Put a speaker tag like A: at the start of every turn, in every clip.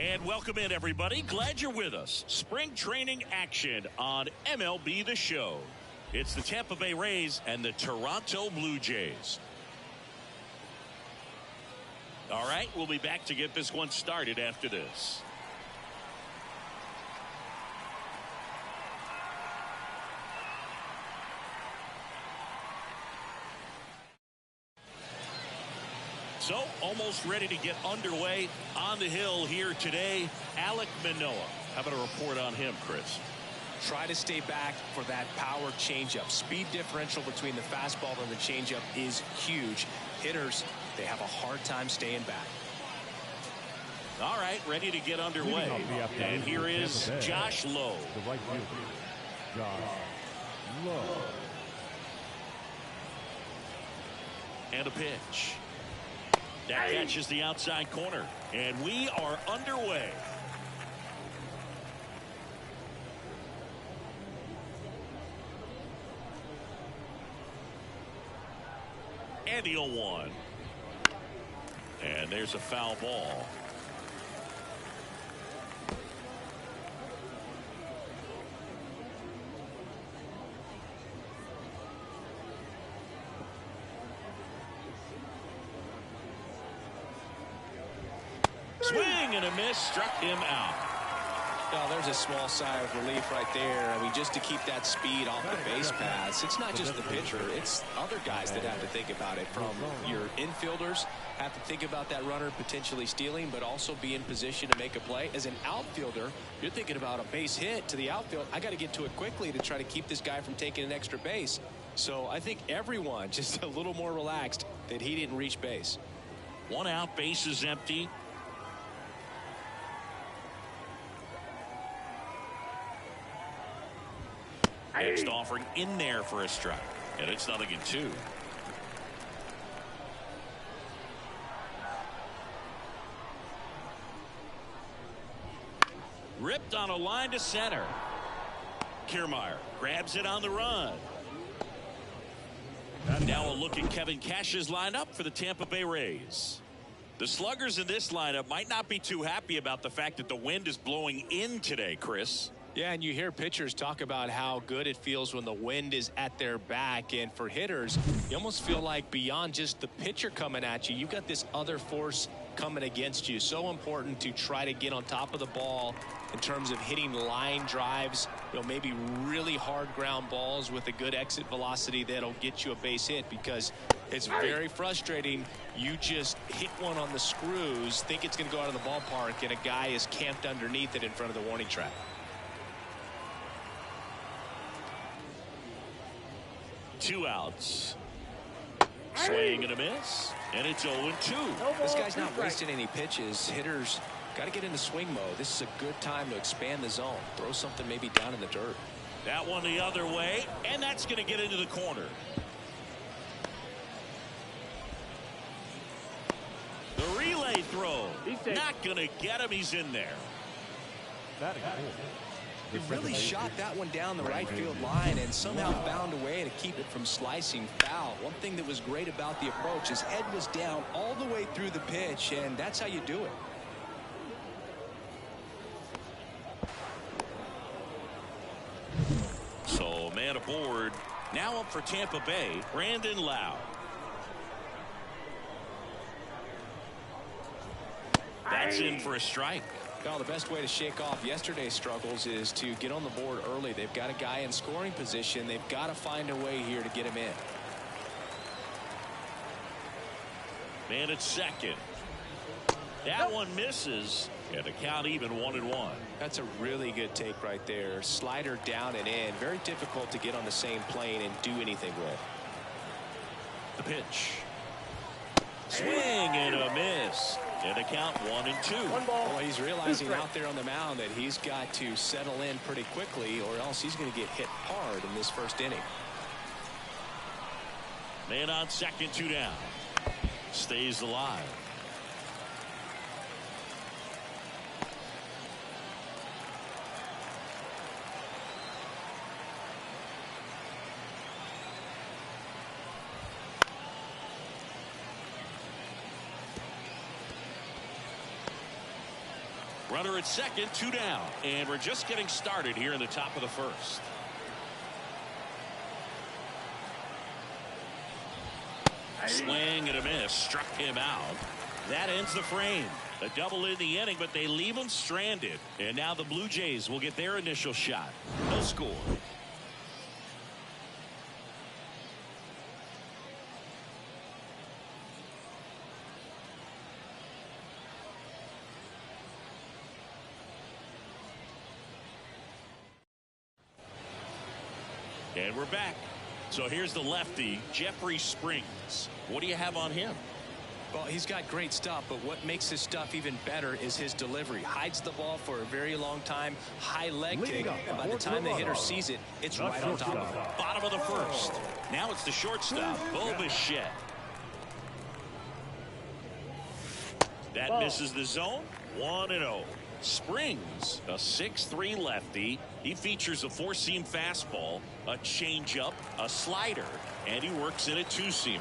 A: And welcome in, everybody. Glad you're with us. Spring training action on MLB The Show. It's the Tampa Bay Rays and the Toronto Blue Jays. All right, we'll be back to get this one started after this. So, almost ready to get underway on the hill here today. Alek Manoah. How about a report on him, Chris?
B: Try to stay back for that power changeup. Speed differential between the fastball and the changeup is huge. Hitters, they have a hard time staying back.
A: All right, ready to get underway. And here is Josh Lowe.
C: The right fielder, Josh Lowe.
A: And a pitch. That catches the outside corner. And we are underway. And the 0-1. And there's a foul ball. Swing and a miss, struck him out.
B: Well, there's a small sigh of relief right there. I mean, just to keep that speed off the base paths. It's not just the pitcher. It's other guys that have to think about it. From your infielders have to think about that runner potentially stealing, but also be in position to make a play. As an outfielder, you're thinking about a base hit to the outfield. I got to get to it quickly to try to keep this guy from taking an extra base. So I think everyone just a little more relaxed that he didn't reach base.
A: One out, base is empty. Next offering in there for a strike. And it's 0-2. Ripped on a line to center. Kiermaier grabs it on the run. Now a look at Kevin Cash's lineup for the Tampa Bay Rays. The sluggers in this lineup might not be too happy about the fact that the wind is blowing in today, Chris.
B: Yeah, and you hear pitchers talk about how good it feels when the wind is at their back. And for hitters, you almost feel like beyond just the pitcher coming at you, you've got this other force coming against you. So important to try to get on top of the ball in terms of hitting line drives, maybe really hard ground balls with a good exit velocity that'll get you a base hit, because it's very frustrating. You just hit one on the screws, think it's going to go out of the ballpark, and a guy is camped underneath it in front of the warning track.
A: Two outs. Swing and a miss. And it's 0-2.
B: This guy's not wasting any pitches. Hitters got to get into swing mode. This is a good time to expand the zone. Throw something maybe down in the dirt.
A: That one the other way. And that's going to get into the corner. The relay throw. Not going to get him. He's in there.
B: He really shot that one down the right field line and somehow found a way to keep it from slicing foul. One thing that was great about the approach, his head was down all the way through the pitch, and that's how you do it.
A: So man aboard. Now up for Tampa Bay, Brandon Lowe. That's in for a strike.
B: Well, the best way to shake off yesterday's struggles is to get on the board early. They've got a guy in scoring position. They've got to find a way here to get him in.
A: Man at second. That one misses. And the count even 1-1.
B: That's a really good take right there. Slider down and in. Very difficult to get on the same plane and do anything with.
A: The pitch. Swing and a miss. And the count 1-2.
B: Well, he's realizing out there on the mound that he's got to settle in pretty quickly, or else he's going to get hit hard in this first inning.
A: Man on second, 2 down. Stays alive. Runner at second, 2 down. And we're just getting started here in the top of the first. Swing and a miss. Struck him out. That ends the frame. A double in the inning, but they leave him stranded. And now the Blue Jays will get their initial shot. No score. And we're back. So here's the lefty, Jeffrey Springs. What do you have on him?
B: Well, he's got great stuff, but what makes his stuff even better is his delivery. Hides the ball for a very long time, high leg kick, and by the time the hitter sees it, it's right on top of him.
A: Bottom of the first. Now it's the shortstop, Bo Bichette. That misses the zone. 1-0. Springs, a 6'3" lefty. He features a four-seam fastball, a changeup, a slider, and he works in a two-seamer.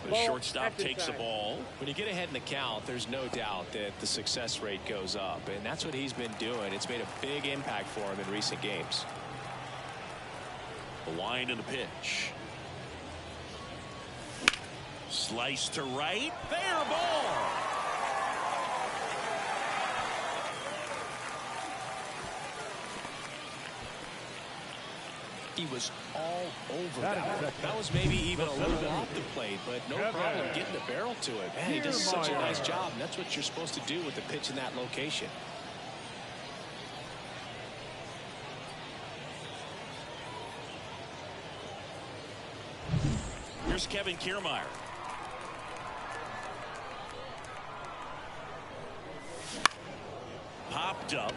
A: The shortstop takes the ball.
B: When you get ahead in the count, there's no doubt that the success rate goes up, and that's what he's been doing. It's made a big impact for him in recent games.
A: The line and the pitch. Slice to right. Fair ball.
B: He was all over that. That was maybe even a little bit off the plate, but no problem getting the barrel to it. Man, he does such a nice job, and that's what you're supposed to do with the pitch in that location.
A: Here's Kevin Kiermaier. Popped up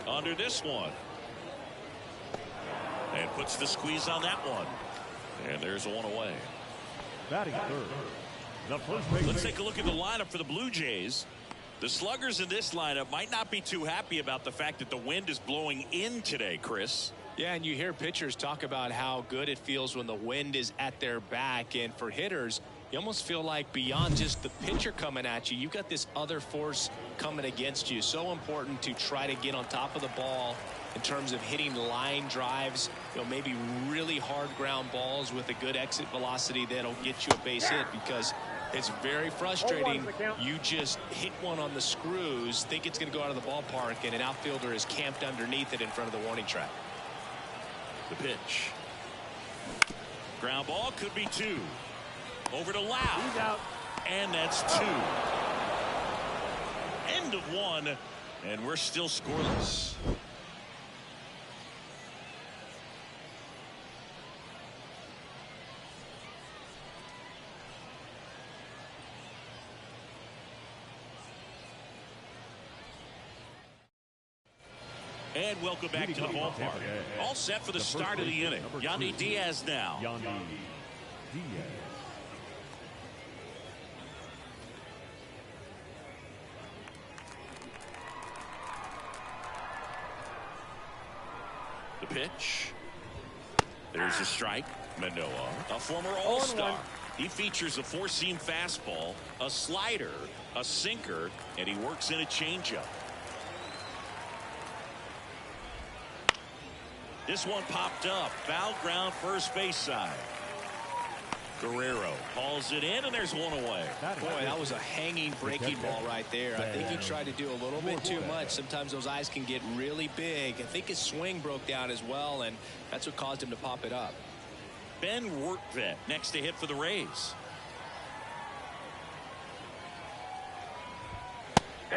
A: under this one. And puts the squeeze on that one. And there's one away.
C: Batting third. The first base.
A: Let's take a look at the lineup for the Blue Jays. The sluggers in this lineup might not be too happy about the fact that the wind is blowing in today, Chris.
B: Yeah, and you hear pitchers talk about how good it feels when the wind is at their back. And for hitters, you almost feel like beyond just the pitcher coming at you, you've got this other force coming against you. So important to try to get on top of the ball in terms of hitting line drives, maybe really hard ground balls with a good exit velocity that'll get you a base hit, because it's very frustrating. You just hit one on the screws, think it's going to go out of the ballpark, and an outfielder is camped underneath it in front of the warning track.
A: The pitch. Ground ball, could be 2. Over to Lau.
C: He's out.
A: And that's 2. End of 1, and we're still scoreless. And welcome back to the ballpark. All set for the start of the inning. Yandy Diaz now.
C: Yandy Diaz.
A: The pitch. There's a strike. Manoah, a former All-Star. He features a four-seam fastball, a slider, a sinker, and he works in a changeup. This one popped up. Foul ground, first base side. Guerrero hauls it in, and there's one away.
B: Boy, that was a hanging breaking ball right there. I think he tried to do a little bit too much. Sometimes those eyes can get really big. I think his swing broke down as well, and that's what caused him to pop it up.
A: Ben Workvet next to hit for the Rays.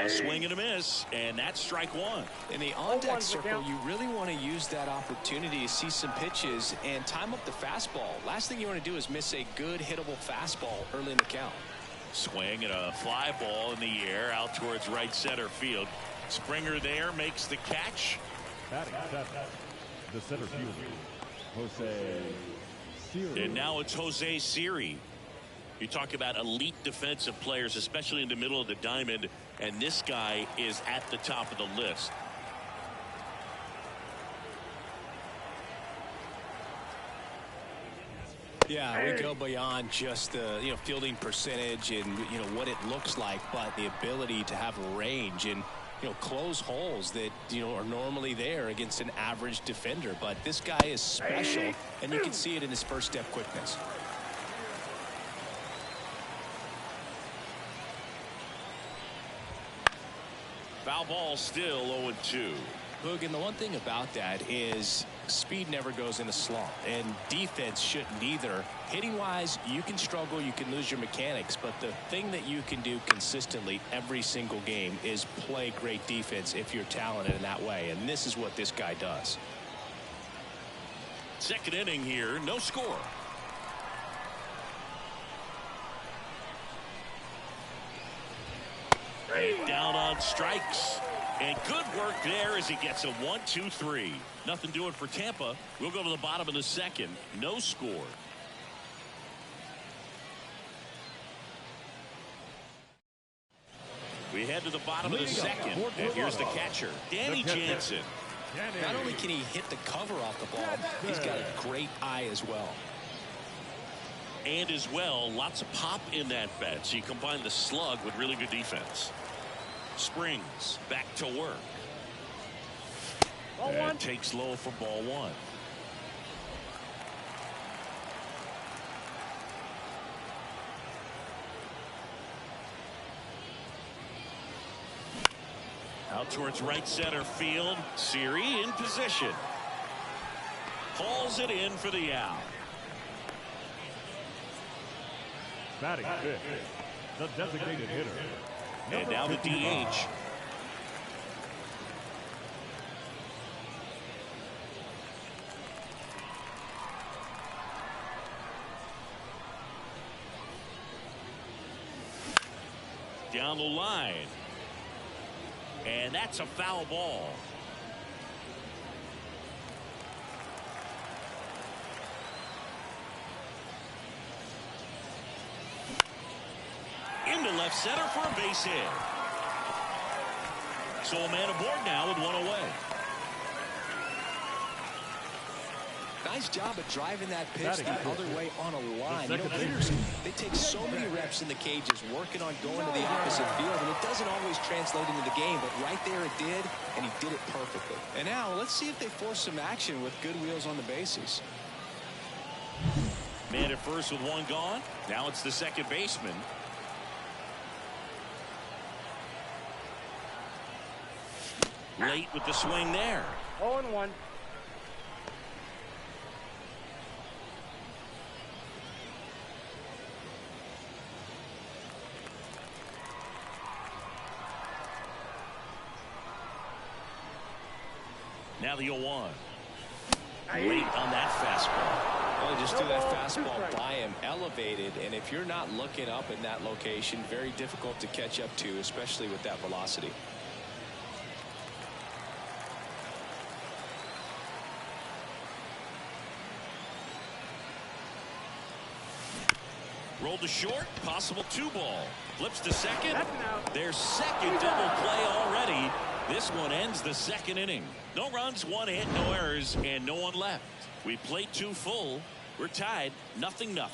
A: Swing and a miss, and that's strike 1.
B: In the on-deck circle, you really want to use that opportunity to see some pitches and time up the fastball. Last thing you want to do is miss a good hittable fastball early in the count.
A: Swing and a fly ball in the air out towards right center field. Springer there makes the catch.
C: Batting seventh. The center fielder, Jose Siri.
A: And now it's Jose Siri. You talk about elite defensive players, especially in the middle of the diamond, and this guy is at the top of the list.
B: Yeah, we go beyond just the fielding percentage and what it looks like, but the ability to have range and close holes that are normally there against an average defender. But this guy is special, and you can see it in his first step quickness.
A: Foul ball, still 0-2.
B: Look, and the one thing about that is speed never goes in a slump, and defense shouldn't either. Hitting-wise, you can struggle, you can lose your mechanics, but the thing that you can do consistently every single game is play great defense if you're talented in that way, and this is what this guy does.
A: Second inning here, no score. And down on strikes. And good work there as he gets a 1-2-3. Nothing doing for Tampa. We'll go to the bottom of the second. No score. We head to the bottom of the second. And here's the catcher, Danny Jansen.
B: Not only can he hit the cover off the ball, he's got a great eye as well.
A: And as well, lots of pop in that bat. So you combine the slug with really good defense. Springs back to work. And takes low for ball one. Out towards right center field. Siri in position. Hauls it in for the out.
C: Batting fifth, the designated hitter.
A: And now the DH. Down the line. And that's a foul ball. Into left center for a base hit. So a man aboard now with one away.
B: Nice job of driving that pitch the other way on a line. Hitters, they take so many reps in the cages working on going to the opposite field, and it doesn't always translate into the game, but right there it did, and he did it perfectly. And now let's see if they force some action with good wheels on the bases.
A: Man at first with one gone. Now it's the second baseman. Late with the swing there.
D: 0-1.
A: Now the 0-1. Late on that fastball.
B: Well, just threw that fastball by him, elevated, and if you're not looking up in that location, very difficult to catch up to, especially with that velocity.
A: Rolled to short, possible 2-ball. Flips to second. Their second double play already. This one ends the second inning. No runs, one hit, no errors, and no one left. We played 2 full. We're tied, 0-0.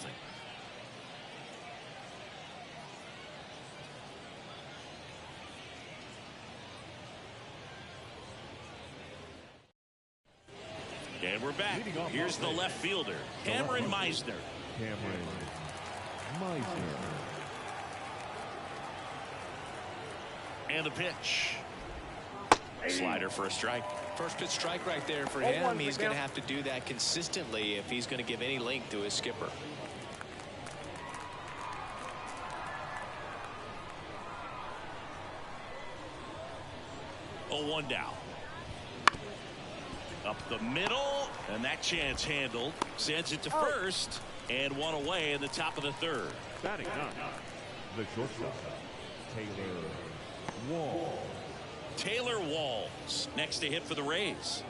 A: And we're back. Here's the left fielder, Cameron Meisner.
C: Cameron Meisner.
A: And the pitch. Slider for a strike.
B: First pitch strike right there for him. He's going to have to do that consistently if he's going to give any length to his skipper.
A: Oh, 1 down. Up the middle, and that chance handled. Sends it to first, and one away in the top of the third.
C: Batting ninth, the shortstop, Taylor Wall.
A: Taylor Walls next to hit for the Rays.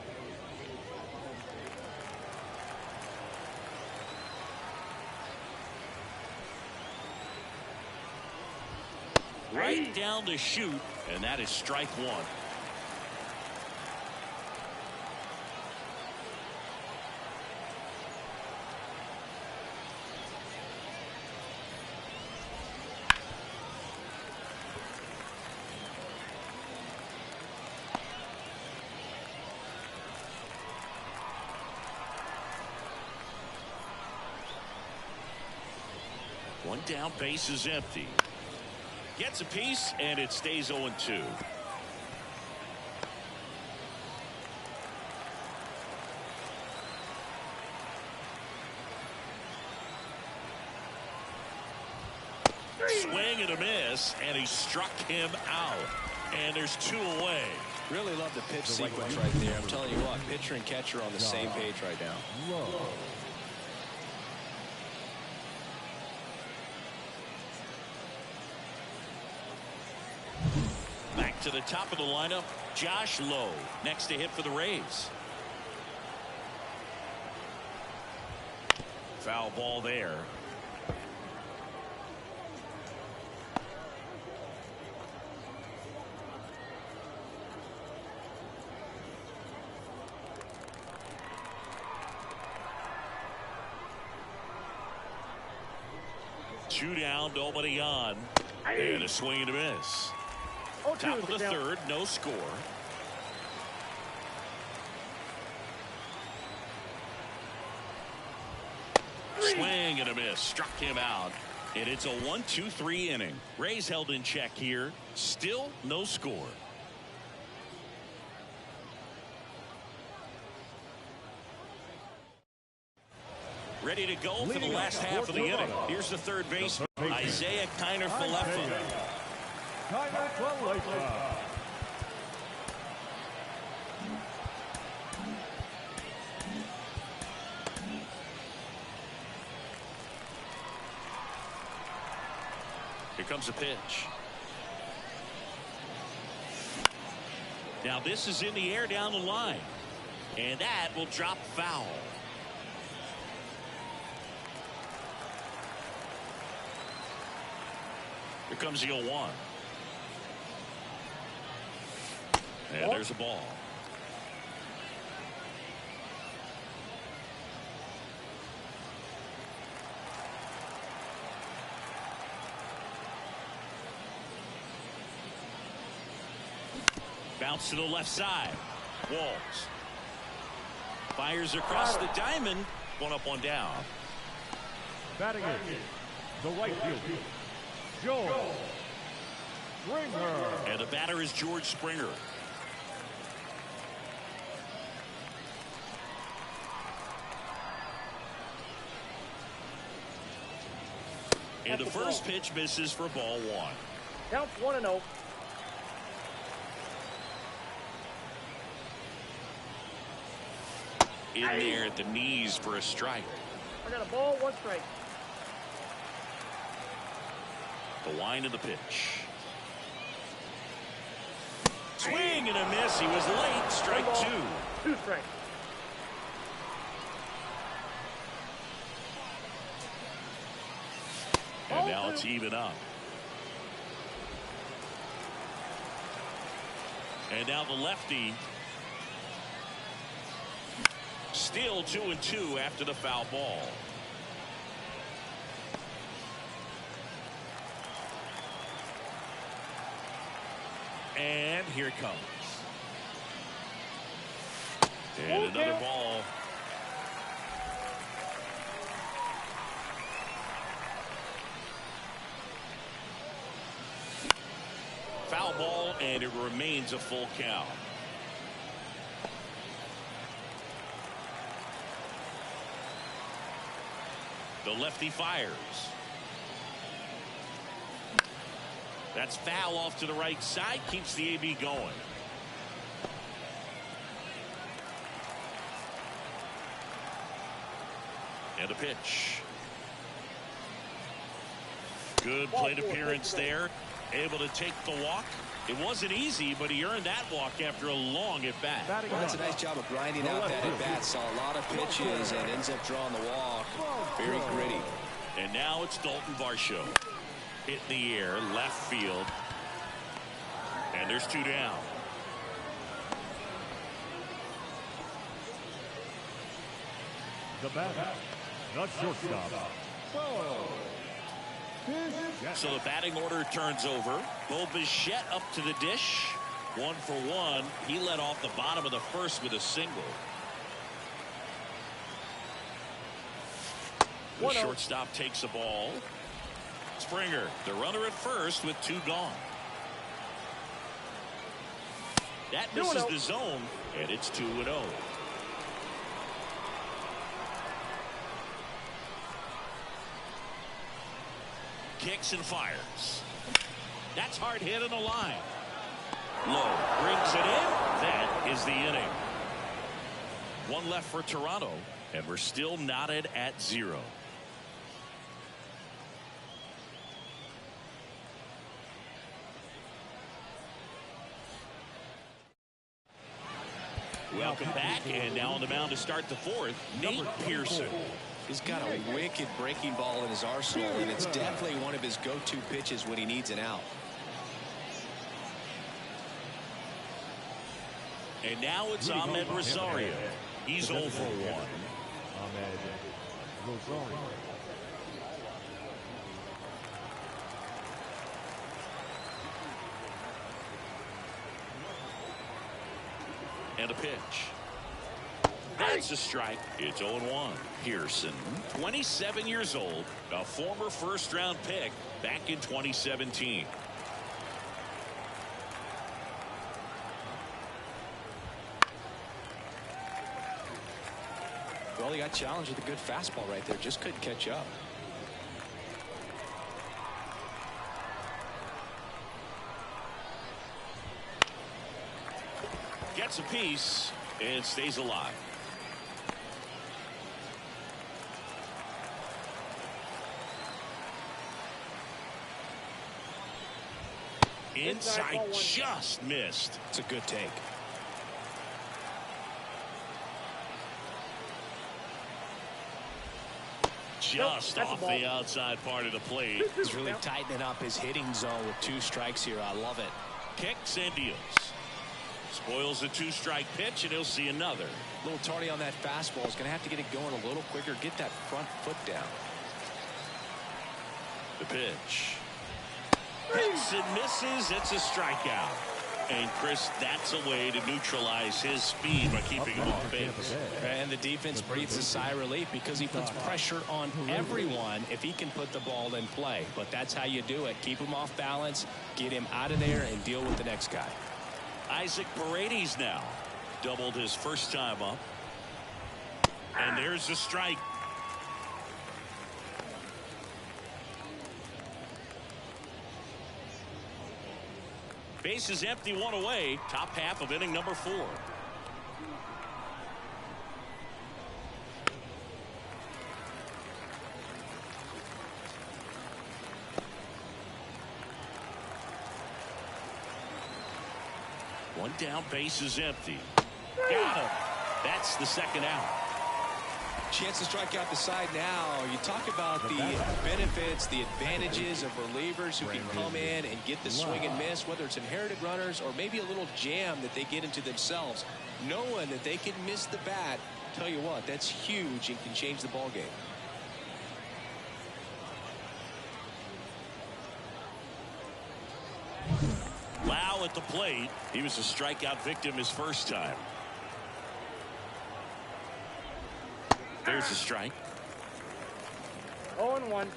A: Right down to shoot, and that is strike one. down, base is empty. Gets a piece, and it stays 0-2. Swing and a miss, and he struck him out. And there's 2 away.
B: Really love the pitch sequence right there. I'm telling you what, pitcher and catcher on the same page right now.
A: Back to the top of the lineup, Josh Lowe, next to hit for the Rays. Foul ball there. Two down, nobody on. And a swing and a miss. Top of the third, no score. Swing and a miss, struck him out. And it's a 1-2-3 inning. Rays held in check here. Still no score. Ready to go for the last half of the inning. Here's the third baseman, Isaiah Kiner-Falefa. Here comes a pitch. Now this is in the air down the line. And that will drop foul. Here comes the 0-1. And there's a ball. Bounce to the left side. Walls. Fires across the diamond. 1 up, 1 down.
C: Batting in the right fielder, George Springer.
A: And the batter is George Springer. And the first pitch misses for ball 1.
D: Counts 1-0.
A: In there at the knees for a strike.
D: I got a ball, 1 strike.
A: The wind of the pitch. Swing and a miss. He was late. Strike 2.
D: 2 strikes.
A: And now it's even up. And now the lefty. Still 2-2 after the foul ball. And here it comes. And another ball. Foul ball, and it remains a full count. The lefty fires. That's foul off to the right side. Keeps the AB going. And a pitch. Good plate appearance there. Able to take the walk. It wasn't easy, but he earned that walk after a long at-bat.
B: Well, that's a nice job of grinding out that at-bat. Saw a lot of pitches and ends up drawing the walk. Very gritty.
A: And now it's Dalton Varsho. Hit in the air, left field. And there's 2 down.
C: The batter, the shortstop.
A: So the batting order turns over. Bo Bichette up to the dish. 1 for 1. He led off the bottom of the first with a single. The shortstop takes the ball. Springer, the runner at first with 2 gone. That misses the zone, and it's 2-0. Kicks and fires. That's hard hit on the line. Low brings it in. That is the inning. 1 left for Toronto, and we're still knotted at 0. Welcome back, and now on the mound to start the 4th, Nate Pearson.
B: He's got a wicked breaking ball in his arsenal, and it's definitely one of his go-to pitches when he needs an out.
A: And now it's Ahmed Rosario. He's 0 for 1.
C: Ahmed Rosario.
A: And a pitch. That's a strike. It's 0-1. Pearson, 27 years old, a former first-round pick back in 2017.
B: Well, he got challenged with a good fastball right there. Just couldn't catch up.
A: Gets a piece and stays alive. Inside just missed.
B: It's a good take.
A: Just off the outside part of the plate.
B: He's really tightening up his hitting zone with 2 strikes here. I love it.
A: Kicks and deals. Spoils the 2-strike pitch, and he'll see another.
B: A little tardy on that fastball. He's going to have to get it going a little quicker. Get that front foot down.
A: The pitch. Hits and misses. It's a strikeout. And, Chris, that's a way to neutralize his speed by keeping him off base.
B: And the defense breathes a sigh of relief because he puts pressure on everyone if he can put the ball in play. But that's how you do it. Keep him off balance, get him out of there, and deal with the next guy.
A: Isaac Paredes now doubled his first time up. And there's a strike. Base is empty, 1 away. Top half of inning number 4. One down, base is empty. Got him. That's the second out.
B: Chance to strike out the side now. You talk about the benefits, the advantages of relievers who can come in and get the swing and miss, whether it's inherited runners or maybe a little jam that they get into themselves. Knowing that they can miss the bat, tell you what, that's huge and can change the ball game.
A: Lau at the plate. He was a strikeout victim his first time. There's a strike.
D: 0-1.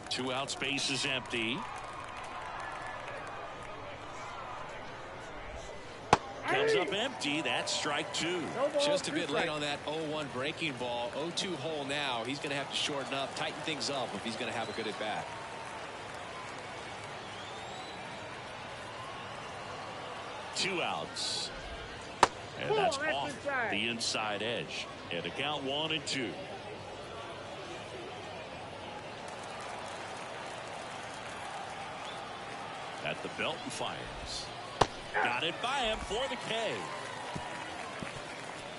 A: Two out, space is empty. Comes up empty. That's strike 2.
B: Just a bit late on that 0-1 breaking ball. 0-2 hole now. He's going to have to shorten up, tighten things up if he's going to have a good at bat.
A: Two outs. And that's off the inside edge. And the count 1-2. At the belt and fires. Got it by him for the K.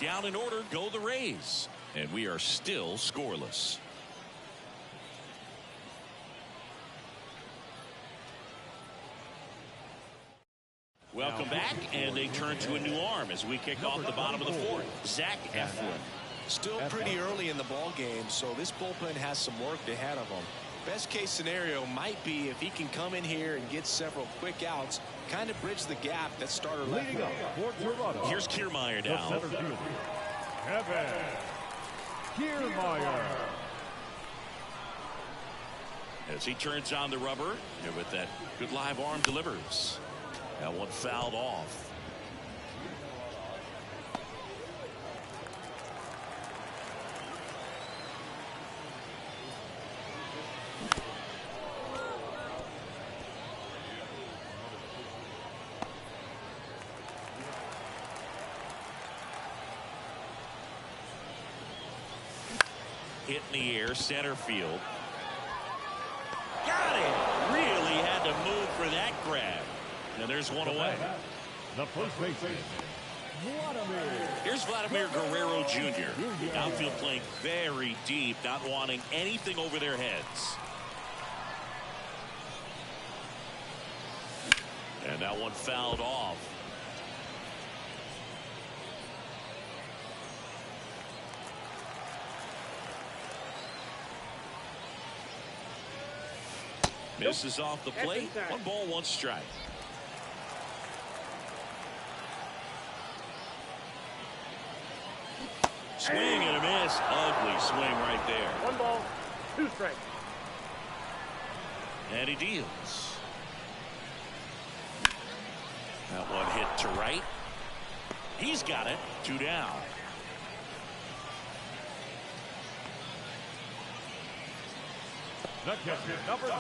A: Down in order go the Rays. And we are still scoreless. Welcome back, and they turn to a new arm as we kick off the bottom of the 4th. Zach Eflin.
B: Still pretty early in the ball game, so this bullpen has some work ahead of them. Best case scenario might be if he can come in here and get several quick outs, kind of bridge the gap that starter left.
C: Here's
A: Here's Kiermaier now.
C: Kevin Kiermaier.
A: As he turns on the rubber, and with that good live arm delivers. That one fouled off. Hit in the air, center field. Got it! Really had to move for that grab. And there's one away.
C: The first baseman, Vladimir.
A: Here's Vladimir Guerrero Jr. Outfield playing very deep, not wanting anything over their heads. And that one fouled off. Misses off the plate. 1 ball, 1 strike. Swing and a miss. Ugly swing right there.
D: 1 ball, 2 strikes.
A: And he deals. That one hit to right. He's got it. 2 down.
C: The catcher, number 9.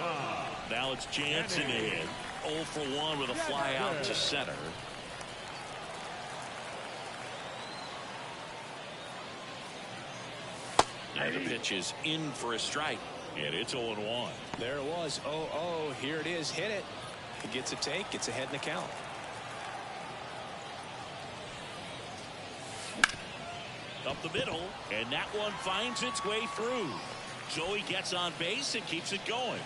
A: Now it's Jansen to hit. 0 for 1 with a fly out to center. And the pitch is in for a strike. And it's 0-1.
B: There it was. 0-0. Here it is. Hit it. He gets a take. Gets ahead in the count.
A: Up the middle. And that one finds its way through. Joey gets on base and keeps it going.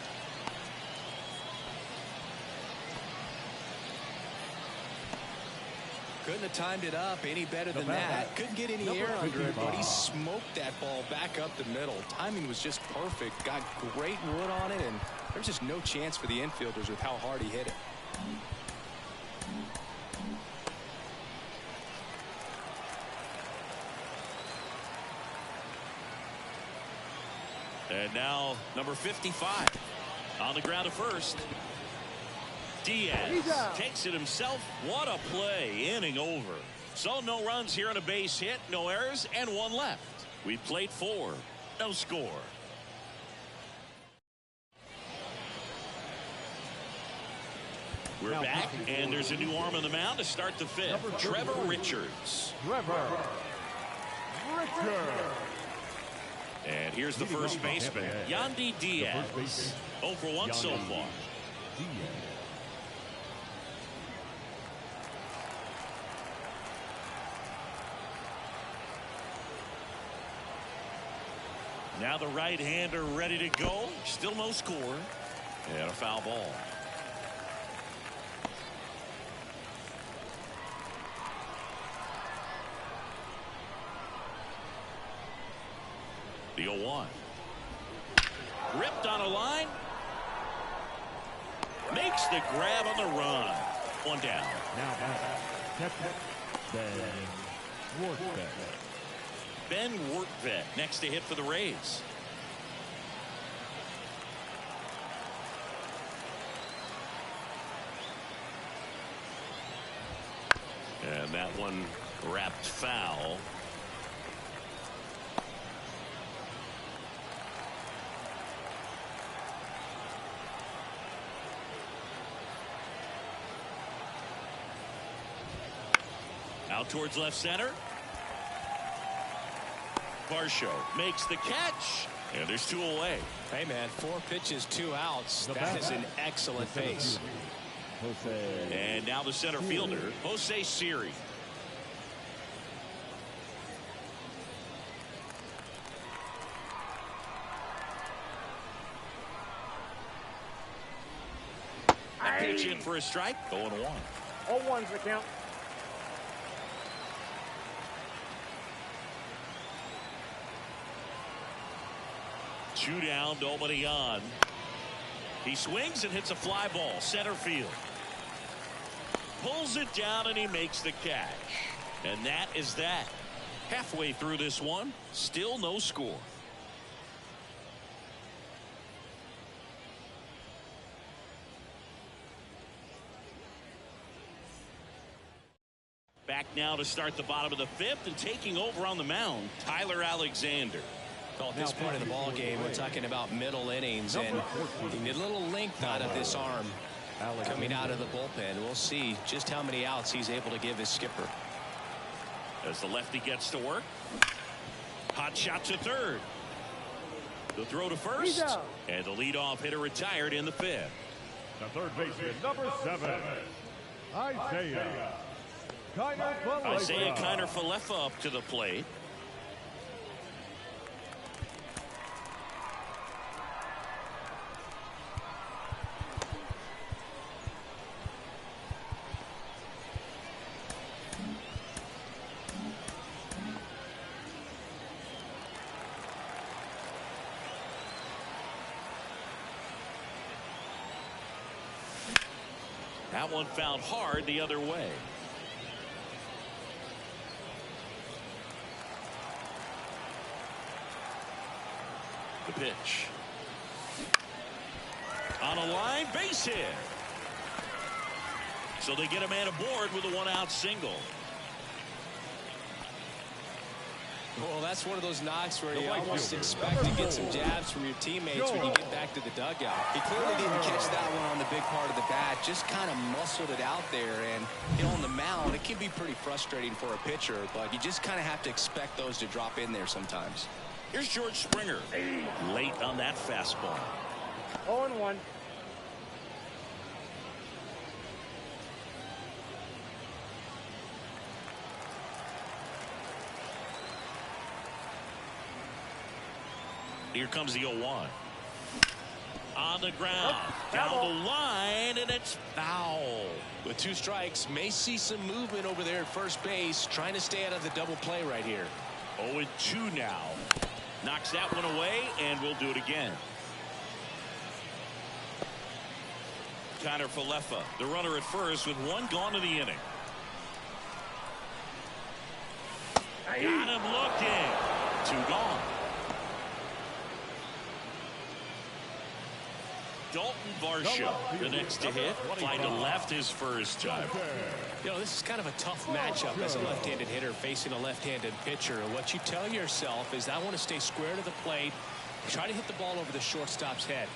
B: Couldn't have timed it up any better than that. Couldn't get any air under it, but he smoked that ball back up the middle. Timing was just perfect. Got great wood on it, and there's just no chance for the infielders with how hard he hit it.
A: And now number 55 on the ground at first. Diaz takes it himself. What a play. Inning over. So no runs here on a base hit, no errors, and 1 left. We played 4. No score. We're back, and there's a new arm on the mound to start the 5th. Trevor Richards. And here's the first baseman, Yandy Diaz. 0 for 1 so far. Now the right-hander ready to go. Still no score. And a foul ball. The 0-1. Ripped on a line. Makes the grab on the run. 1 down.
C: Now
A: Ben Wortvedt next to hit for the Rays. And that one wrapped foul. Out towards left center. Varsho makes the catch. And there's 2 away.
B: Hey, man, 4 pitches, 2 outs. That is an excellent pace.
A: And now the center fielder, Jose Siri. A pitch in for a strike. 0-1.
D: 0-1's the count.
A: Two down, nobody on. He swings and hits a fly ball, center field. Pulls it down and he makes the catch. And that is that. Halfway through this one, still no score. Back now to start the bottom of the fifth, and taking over on the mound, Tyler Alexander.
B: Well, at this point in the ball game, we're talking about middle innings, and you need a little length out of this arm coming out of the bullpen. We'll see just how many outs he's able to give his skipper.
A: As the lefty gets to work. Hot shot to third. The throw to first. And the leadoff hitter retired in the fifth.
C: The third baseman, number 7, Isaiah
A: Kiner-Falefa up to the plate. That one fouled hard the other way. The pitch. On a line, base hit. So they get a man aboard with a one-out single.
B: Well, that's one of those knocks where you almost expect to get some jabs from your teammates when you get back to the dugout. He clearly didn't catch that one on the big part of the bat, just kind of muscled it out there. And, you know, on the mound, it can be pretty frustrating for a pitcher, but you just kind of have to expect those to drop in there sometimes.
A: Here's George Springer. Late on that fastball.
D: 0-1.
A: Here comes the 0-1. On the ground. Down the line, and it's foul.
B: With 2 strikes, may see some movement over there at first base, trying to stay out of the double play right here.
A: 0-2 now. Knocks that one away, and we'll do it again. Kiner-Falefa, the runner at first with 1 gone in the inning. Got him looking. 2 gone. Dalton Varsho, the next to hit, fly to left his first time.
B: You know, this is kind of a tough matchup as a left-handed hitter facing a left-handed pitcher. What you tell yourself is, I want to stay square to the plate, try to hit the ball over the shortstop's head.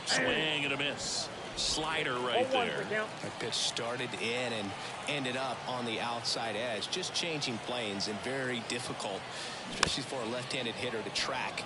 A: Swing and a miss. Slider right there.
B: That pitch started in and ended up on the outside edge. Just changing planes, and very difficult, especially for a left-handed hitter, to track.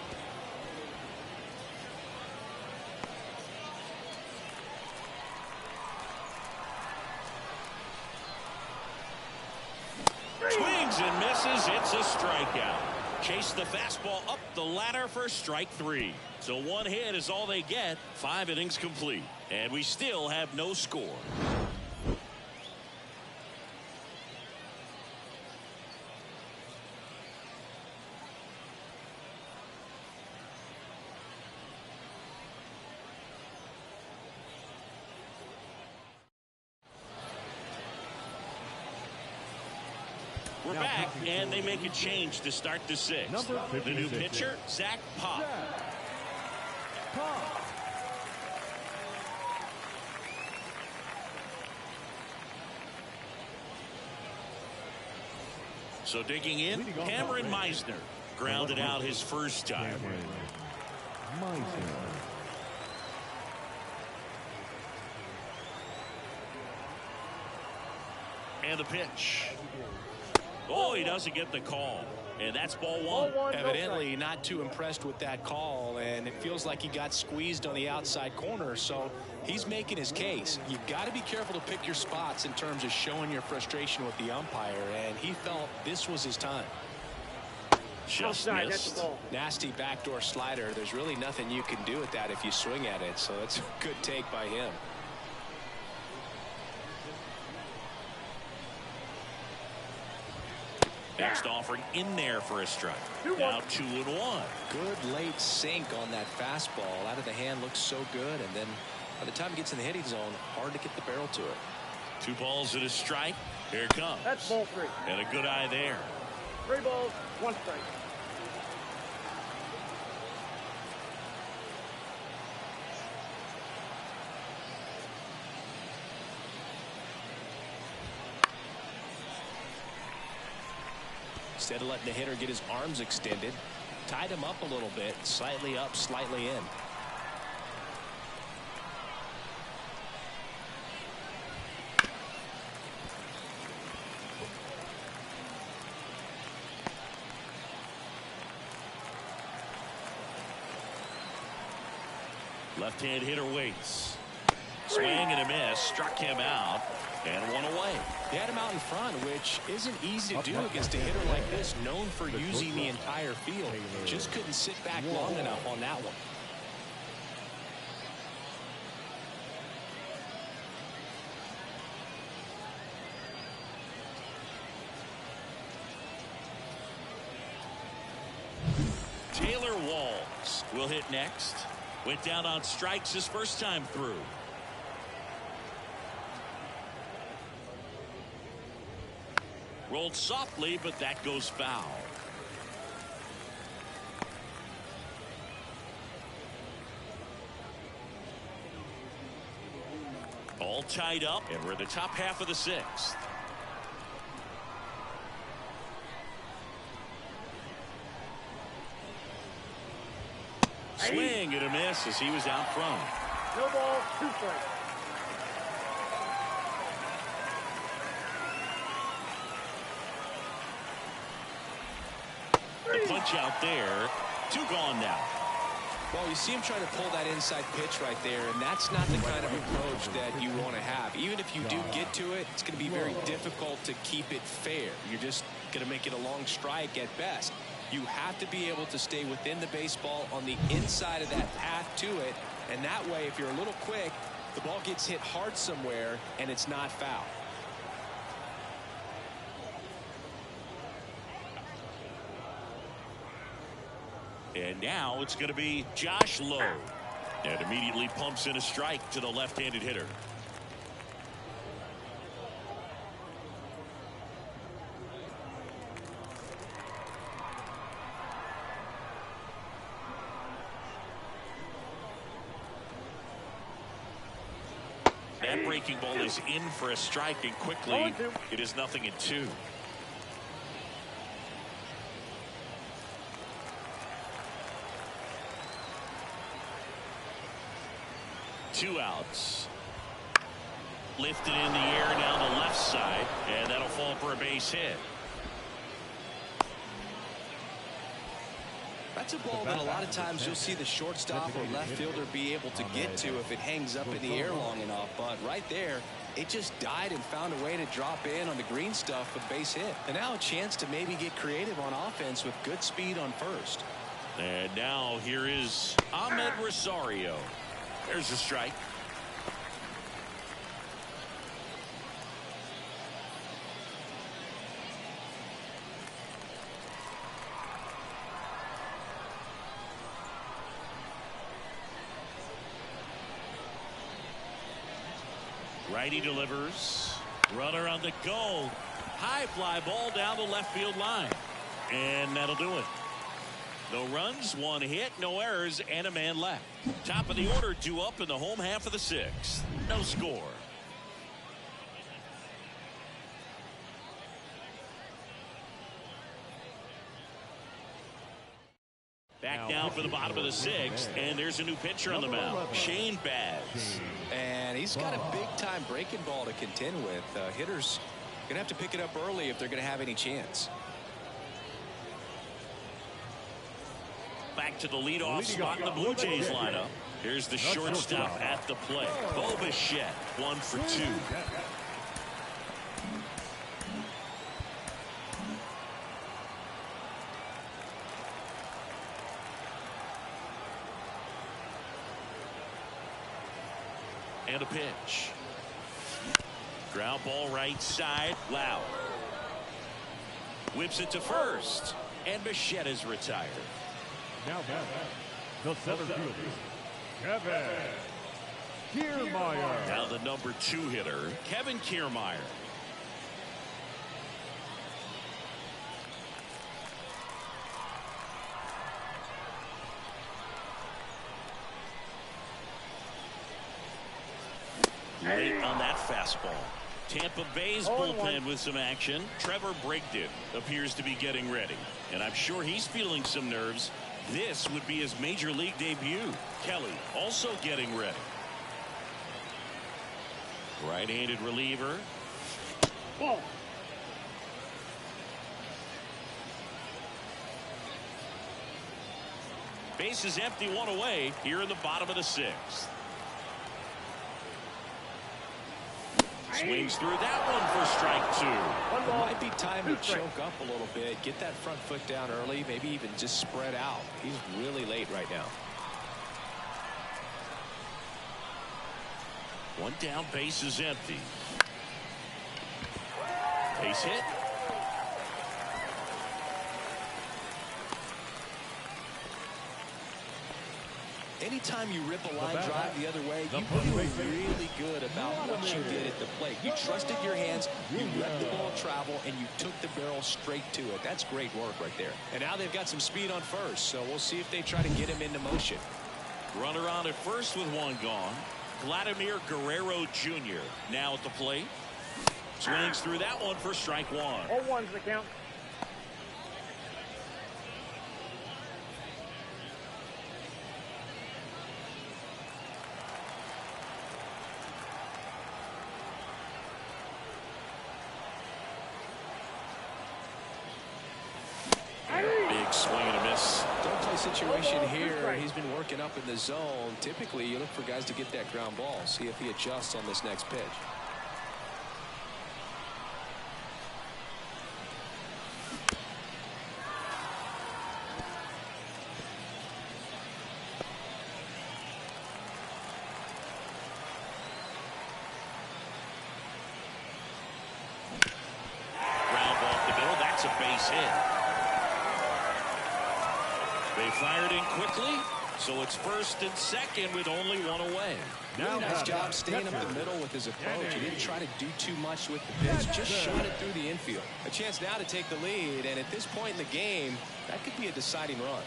A: Swings and misses. It's a strikeout. Chase the fastball up the ladder for strike 3. So 1 hit is all they get. 5 innings complete. And we still have no score. We're back, and they make a change to start the 6th. The new pitcher, Zach Pop. So digging in, Cameron Meisner. Grounded out his first time. And the pitch. Oh, he doesn't get the call. And that's ball 1.
B: Evidently not too impressed with that call, and it feels like he got squeezed on the outside corner, so he's making his case. You've got to be careful to pick your spots in terms of showing your frustration with the umpire, and he felt this was his time.
A: Just missed.
B: Nasty backdoor slider. There's really nothing you can do with that if you swing at it, so that's a good take by him.
A: Next offering in there for a strike. Now 2-1.
B: Good late sink on that fastball. Out of the hand, looks so good, and then by the time it gets in the hitting zone, hard to get the barrel to it.
A: 2 balls and a strike. Here it comes.
D: That's ball 3.
A: And a good eye there.
D: 3 balls, 1 strike.
B: Instead of letting the hitter get his arms extended, tied him up a little bit, slightly up, slightly in.
A: Left-hand hitter waits. Swing and a miss. Struck him out. And one away.
B: He had him out in front, which isn't easy to do against a hitter like this, known for using the entire field. Just couldn't sit back long enough on that one.
A: Taylor Walls will hit next. Went down on strikes his first time through. Rolled softly, but that goes foul. All tied up, and we're in the top half of the 6th. Swing and a miss as he was out front.
D: No ball, 2 strikes.
A: The punch out there. 2 gone now.
B: Well, you see him trying to pull that inside pitch right there, and that's not the kind of approach that you want to have. Even if you do get to it, it's going to be very difficult to keep it fair. You're just going to make it a long strike at best. You have to be able to stay within the baseball on the inside of that path to it, and that way, if you're a little quick, the ball gets hit hard somewhere, and it's not foul.
A: And now it's going to be Josh Lowe. And immediately pumps in a strike to the left-handed hitter. That breaking ball is in for a strike, and quickly it is 0-2. Two outs. Lifted in the air down the left side, and that'll fall for a base hit.
B: That's a ball that a lot of times you'll see the shortstop or left fielder be able to get to if it hangs up in the air long enough. But right there, it just died and found a way to drop in on the green stuff with base hit. And now a chance to maybe get creative on offense with good speed on first.
A: And now here is Ahmed Rosario. There's a strike. Righty delivers. Runner on the go. High fly ball down the left field line. And that'll do it. No runs, 1 hit, no errors, and a man left. Top of the order due up in the home half of the 6th. No score. Back now for the bottom of the 6th, and there's a new pitcher on the mound, Shane Baz.
B: And he's got a big-time breaking ball to contend with. Hitters going to have to pick it up early if they're going to have any chance.
A: Back to the leadoff spot in the Blue Jays lineup. Here's the shortstop at the plate. Bo Bichette, 1 for 2. And a pitch. Ground ball right side. Loud. Whips it to first. And Bichette is retired.
C: Now back, the center fielder, Kevin Kiermaier.
A: Now the number 2 hitter, Kevin Kiermaier. late on that fastball. Tampa Bay's bullpen with some action. Trevor Brigden appears to be getting ready, and I'm sure he's feeling some nerves. This would be his major league debut. Kelly also getting ready. Right-handed reliever.
D: Ball.
A: Base is empty, one away here in the bottom of the sixth. Swings through that one for strike two.
B: It might be time to choke up a little bit, get that front foot down early, maybe even just spread out. He's really late right now.
A: One down, base is empty. Base hit.
B: Anytime you rip a line drive the other way, you feel really good about what you did at the plate. You trusted your hands, you let the ball travel, and you took the barrel straight to it. That's great work right there. And now they've got some speed on first, so we'll see if they try to get him into motion.
A: Runner on at first with one gone. Vladimir Guerrero Jr. now at the plate. Swings through that one for strike one.
D: 0-1's the count.
A: Big swing and a miss.
B: Don't play situation here. He's been working up in the zone. Typically, you look for guys to get that ground ball. See if he adjusts on this next pitch.
A: Ground ball up the middle. That's a base hit. They fired in quickly, so it's first and second with only one away.
B: Really nice job staying up the middle with his approach. He didn't try to do too much with the pitch, just shot it through the infield. A chance now to take the lead, and at this point in the game, that could be a deciding run.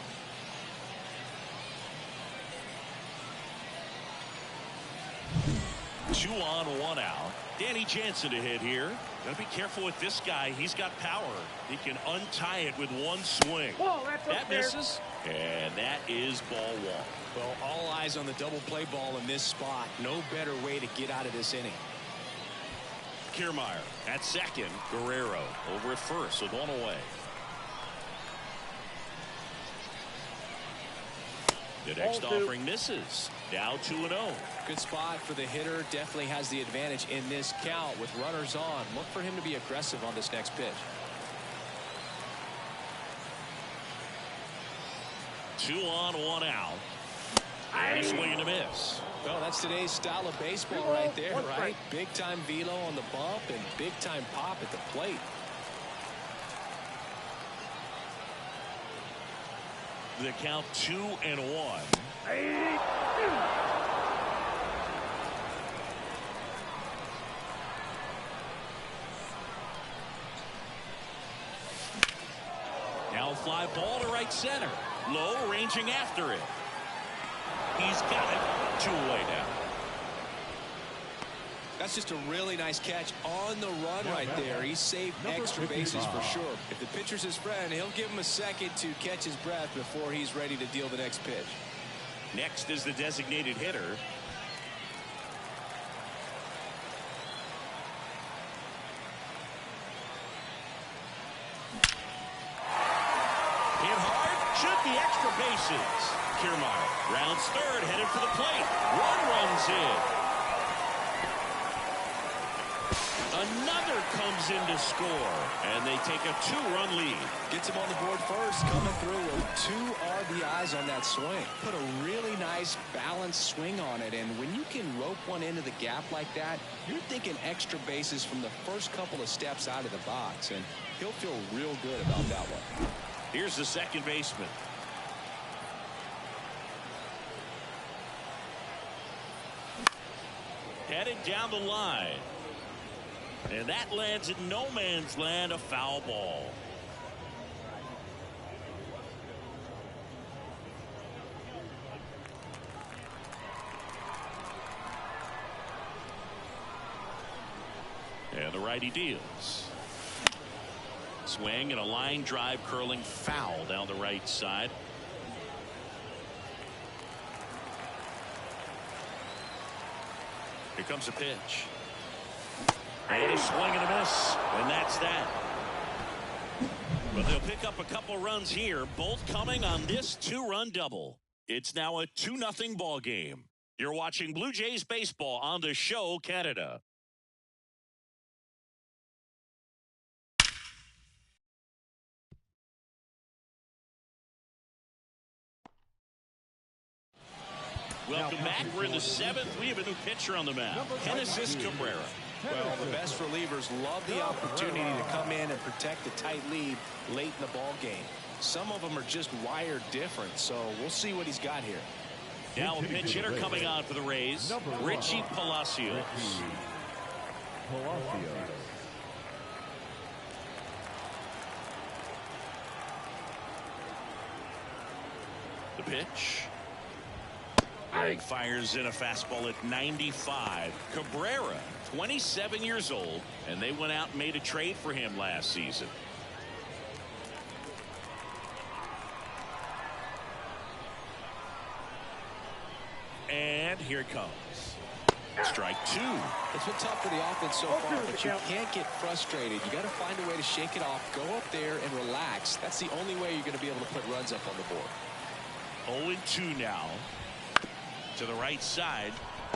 A: Two on, one out. Danny Jansen to hit here. Gotta be careful with this guy. He's got power. He can untie it with one swing.
D: Ball, that's up
A: That
D: there.
A: misses, and that is ball one.
B: Well, all eyes on the double play ball in this spot. No better way to get out of this inning.
A: Kiermaier at second. Guerrero over at first with one away. The next offering misses. Now 2-0.
B: Good spot for the hitter. Definitely has the advantage in this count with runners on. Look for him to be aggressive on this next pitch.
A: 2 on, 1 out. And a swing and a miss.
B: Well, that's today's style of baseball right there, right? Big time velo on the bump and big time pop at the plate.
A: The count 2-1. Now fly ball to right center. Low, ranging after it. He's got it. 2 away now.
B: That's just a really nice catch on the run right there. He saved extra bases for sure. If the pitcher's his friend, he'll give him a second to catch his breath before he's ready to deal the next pitch.
A: Next is the designated hitter. Hit hard, should be extra bases. Kiermaier rounds third, headed for the plate. One runs in. Another comes in to score, and they take a 2-run lead.
B: Gets him on the board first, coming through with 2 RBIs on that swing. Put a really nice balanced swing on it, and when you can rope one into the gap like that, you're thinking extra bases from the first couple of steps out of the box, and he'll feel real good about that one.
A: Here's the second baseman. Headed down the line. And that lands in no man's land, a foul ball. righty deals. Swing and a line drive curling foul down the right side. Here comes a pitch. And a swing and a miss. And that's that. But they'll pick up a couple runs here, both coming on this two-run double. It's now a 2-0 ball game. You're watching Blue Jays baseball on the show, Canada. Welcome back. We're in the 7th. We have a new pitcher on the mound, Genesis Cabrera.
B: Well, the best relievers love the opportunity to come in and protect a tight lead late in the ball game. Some of them are just wired different, so we'll see what he's got here.
A: Now a pinch hitter coming on for the Rays, Richie Palacios. The pitch. And fires in a fastball at 95. Cabrera, 27 years old, and they went out and made a trade for him last season. And here it comes. Strike two.
B: It's been tough for the offense so far, but you can't get frustrated. You got to find a way to shake it off, go up there and relax. That's the only way you're going to be able to put runs up on the board.
A: 0-2 now. To the right side,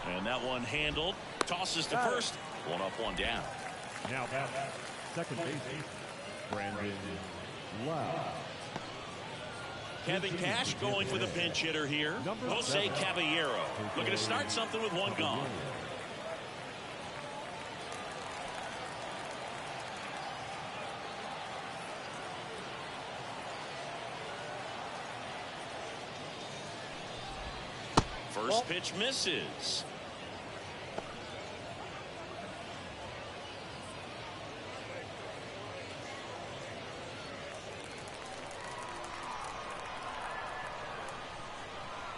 A: and that one handled. Tosses to first. One up, one down.
C: Now back, second base, Brandon Lowe.
A: Kevin Cash going for the pinch hitter here. Jose Caballero looking to start something with one gone. First pitch misses.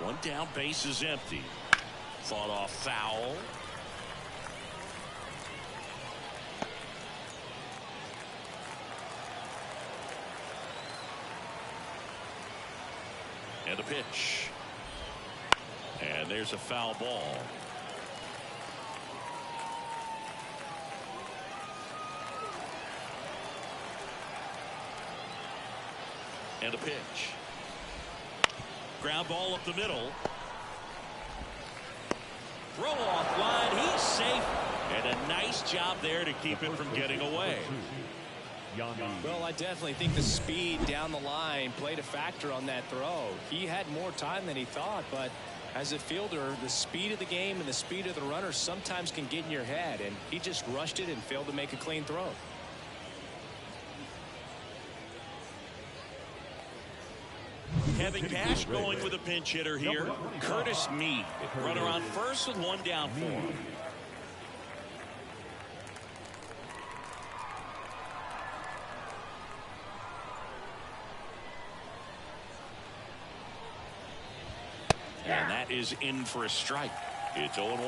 A: One down, base is empty. Fought off foul. And the pitch. And there's a foul ball. And a pitch. Ground ball up the middle. Throw off line. He's safe. And a nice job there to keep it from getting away.
B: Well, I definitely think the speed down the line played a factor on that throw. He had more time than he thought, but as a fielder, the speed of the game and the speed of the runner sometimes can get in your head, and he just rushed it and failed to make a clean throw.
A: Kevin Cash going for the pinch hitter here. Curtis Meade. Runner on first with one down for him. And that is in for a strike. It's 0-1.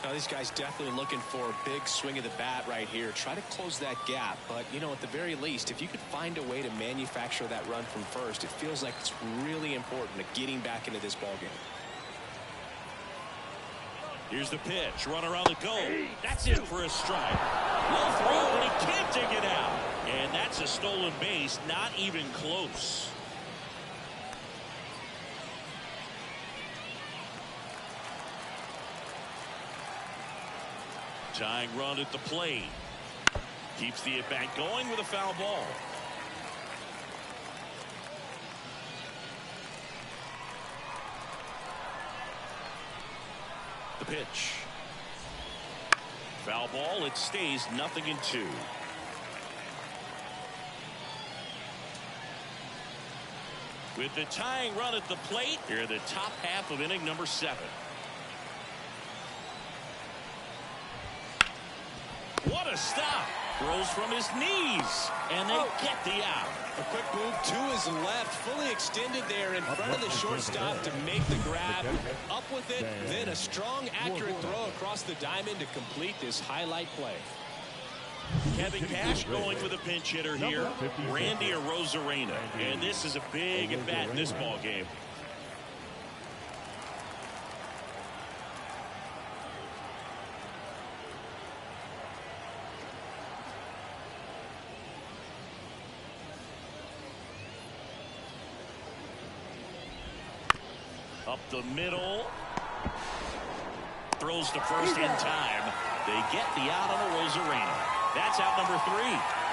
B: Now, these guys definitely looking for a big swing of the bat right here. Try to close that gap. But, you know, at the very least, if you could find a way to manufacture that run from first, it feels like it's really important to getting back into this ball game.
A: Here's the pitch. Runner on the go. That's in for a strike. Low throw, and he can't dig it out. And that's a stolen base. Not even close. Tying run at the plate. Keeps the at-bat going with a foul ball. The pitch. Foul ball. It stays 0-2. With the tying run at the plate, here are the top half of inning number 7. What a stop. Throws from his knees. And they get the out.
B: A quick move to his left. Fully extended there in front of the shortstop to make the grab. Up with it. Then a strong, accurate throw across the diamond to complete this highlight play.
A: Kevin Cash going for the pinch hitter here, Randy Arozarena. And this is a big at bat in this ball game. Up the middle. Throws to first in time. They get the out on Arozarena. That's out number 3.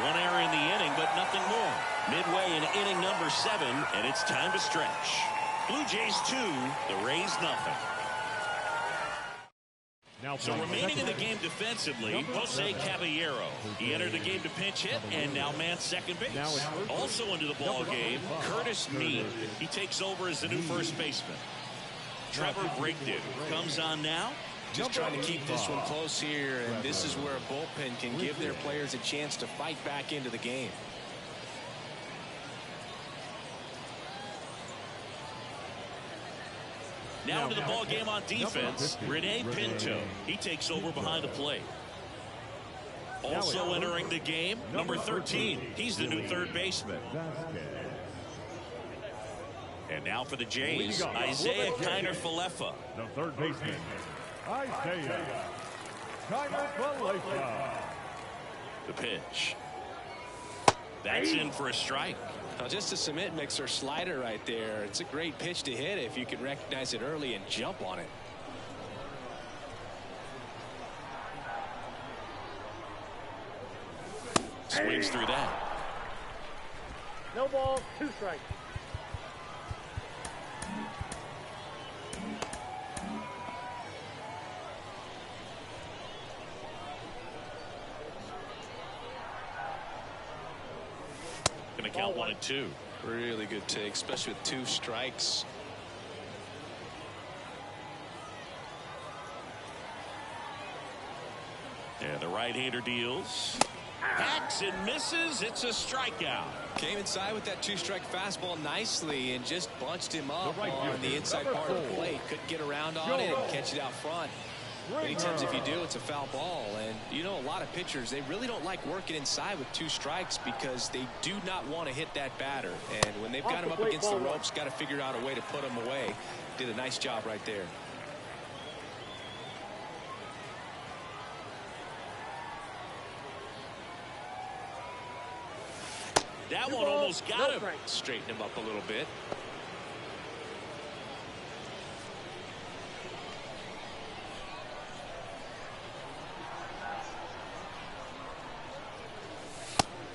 A: One error in the inning, but nothing more. Midway in inning number 7, and it's time to stretch. Blue Jays 2, the Rays nothing. So remaining in the game defensively, Jose Caballero. He entered the game to pinch hit and now man second base. Also into the ball game, Curtis Mead. He takes over as the new first baseman. Trevor Brigden comes on now.
B: Just trying to keep this one close here, and this is where a bullpen can give their players a chance to fight back into the game.
A: Now into the ball game on defense, Rene Pinto. He takes over behind the plate. Also entering the game, number 13. He's the new third baseman. And now for the Jays, Isaiah Kiner-Falefa.
C: The third baseman, Isaiah Kiner-Falefa.
A: The pitch. That's in for a strike.
B: Now just a cement mixer slider right there. It's a great pitch to hit if you can recognize it early and jump on it.
A: Swings through that.
D: No ball, 2 strikes.
A: Going to count 1 and 2.
B: Really good take, especially with 2 strikes.
A: And the right-hander deals. Hacks and misses. It's a strikeout.
B: Came inside with that 2-strike fastball nicely and just bunched him up on the inside part of the plate. Couldn't get around on it and catch it out front. Many times if you do, it's a foul ball. And you know, a lot of pitchers, they really don't like working inside with 2 strikes because they do not want to hit that batter. And when they've got him up against the ropes, got to figure out a way to put him away. Did a nice job right there.
A: That one almost got him.
B: Straighten him up a little bit.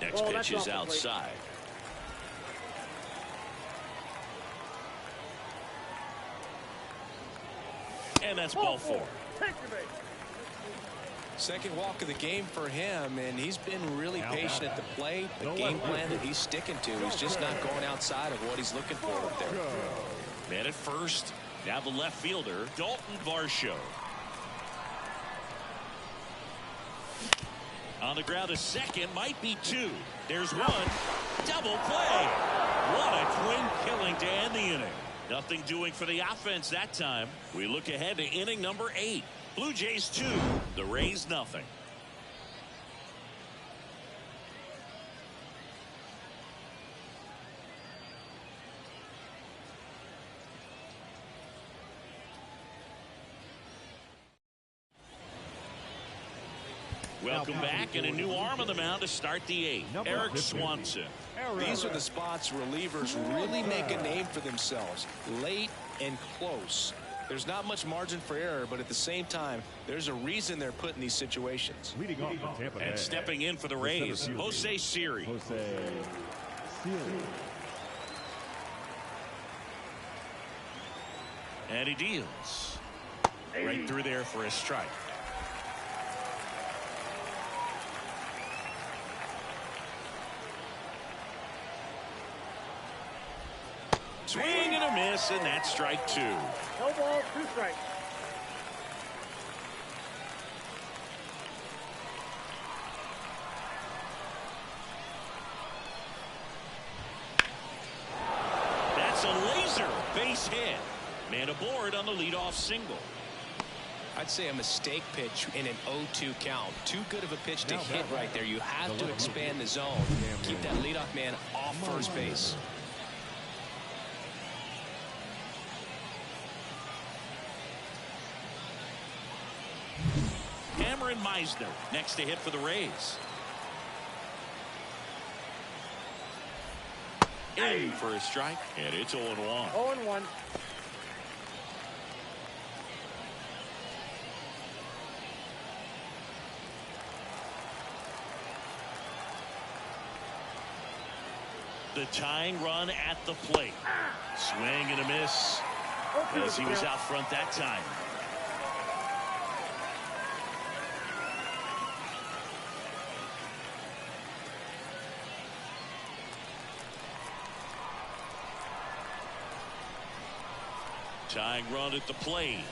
A: Next pitch is outside. And that's ball 4.
B: Second walk of the game for him, and he's been really patient at the plate. The game plan that he's sticking to, he's just not going outside of what he's looking for up there.
A: Man at first. Now the left fielder, Dalton Varsho. On the ground, a second, might be 2. There's 1. Double play. What a twin killing to end the inning. Nothing doing for the offense that time. We look ahead to inning number 8. Blue Jays 2, the Rays nothing. Welcome back, and a new arm on the mound to start the 8th. Eric Swanson.
B: These are the spots relievers really make a name for themselves. Late and close. There's not much margin for error, but at the same time, there's a reason they're put in these situations.
C: Leading off the Tampa Bay.
A: And stepping in for the Rays, Jose Siri. And he deals. Right through there for a strike. Swing and a miss, and that's strike 2.
D: No ball, 2 strikes.
A: That's a laser base hit. Man aboard on the leadoff single.
B: I'd say a mistake pitch in an 0-2 count. Too good of a pitch to hit right there. You have to expand the zone. Keep that leadoff man off first base.
A: Cameron Meisner next to hit for the Rays. In for a strike, and it's 0-1.
D: 0-1.
A: The tying run at the plate. Swing and a miss as he was out front that time. Tying run at the plate.